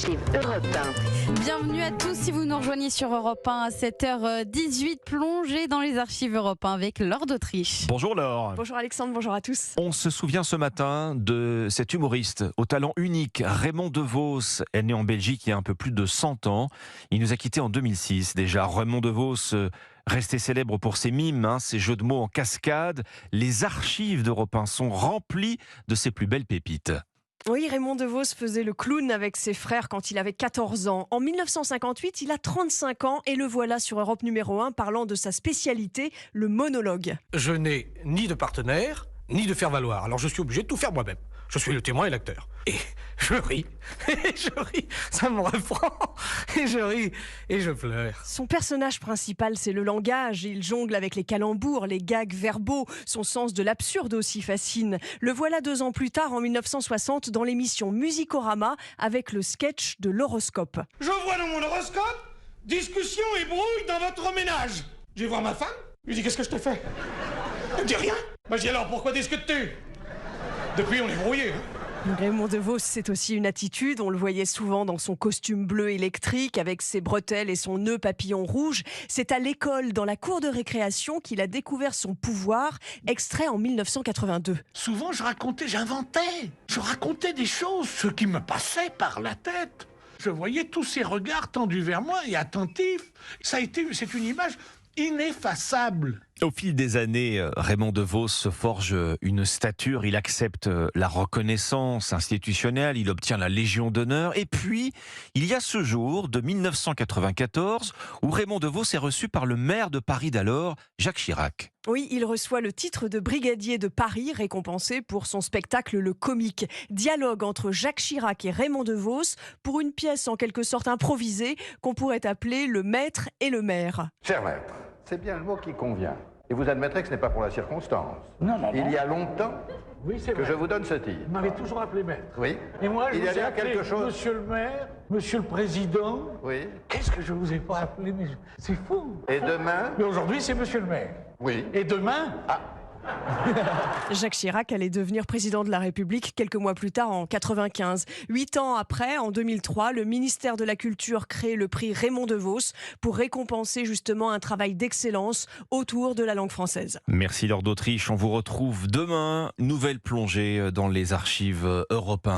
archives Europe 1. Bienvenue à tous si vous nous rejoignez sur Europe 1 à 7h18, plongée dans les archives Europe 1 avec Laure d'Autriche. Bonjour Laure. Bonjour Alexandre, bonjour à tous. On se souvient ce matin de cet humoriste au talent unique, Raymond DeVos, né en Belgique il y a un peu plus de 100 ans. Il nous a quittés en 2006 déjà. Raymond DeVos resté célèbre pour ses mimes, ses jeux de mots en cascade. Les archives d'Europe 1 sont remplies de ses plus belles pépites. Oui, Raymond DeVos faisait le clown avec ses frères quand il avait 14 ans. En 1958, il a 35 ans et le voilà sur Europe numéro 1 parlant de sa spécialité, le monologue. Je n'ai ni de partenaire, ni de faire-valoir. Alors je suis obligé de tout faire moi-même. Je suis le témoin et l'acteur. Et je ris, ça me reprend. Et je ris, et je pleure. Son personnage principal, c'est le langage. Il jongle avec les calembours, les gags verbaux. Son sens de l'absurde aussi fascine. Le voilà 2 ans plus tard, en 1960, dans l'émission Musicorama, avec le sketch de l'horoscope. Je vois dans mon horoscope, discussion et brouille dans votre ménage. Je vais voir ma femme, je lui dis qu'est-ce que je t'ai fait. Elle me dit rien. Je dis alors pourquoi discutes-tu? Depuis on est brouillés. Raymond DeVos, c'est aussi une attitude. On le voyait souvent dans son costume bleu électrique avec ses bretelles et son nœud papillon rouge. C'est à l'école, dans la cour de récréation, qu'il a découvert son pouvoir, extrait en 1982. Souvent, j'inventais. Je racontais des choses, ce qui me passait par la tête. Je voyais tous ces regards tendus vers moi et attentifs. C'est une image ineffaçable. Au fil des années, Raymond DeVos se forge une stature, il accepte la reconnaissance institutionnelle, il obtient la Légion d'honneur. Et puis, il y a ce jour de 1994 où Raymond DeVos est reçu par le maire de Paris d'alors, Jacques Chirac. Oui, il reçoit le titre de brigadier de Paris, récompensé pour son spectacle Le Comique. Dialogue entre Jacques Chirac et Raymond DeVos pour une pièce en quelque sorte improvisée qu'on pourrait appeler Le Maître et le Maire. Cher maître, c'est bien le mot qui convient. Et vous admettrez que ce n'est pas pour la circonstance. Non. Il y a longtemps Oui, c'est que vrai. je vous donne ce titre. Vous m'avez toujours appelé maître. Oui. Et moi, je Il y a vous ai bien appelé quelque chose. Monsieur le maire, Monsieur le président. Oui. Qu'est-ce que je vous ai pas appelé? Mais c'est fou. Et demain? Mais aujourd'hui, c'est Monsieur le maire. Oui. Et demain? Jacques Chirac allait devenir président de la République quelques mois plus tard, en 95. 8 ans après, en 2003, le ministère de la Culture crée le prix Raymond DeVos pour récompenser justement un travail d'excellence autour de la langue française. Merci Laure d'Autriche, on vous retrouve demain, nouvelle plongée dans les archives Europe 1.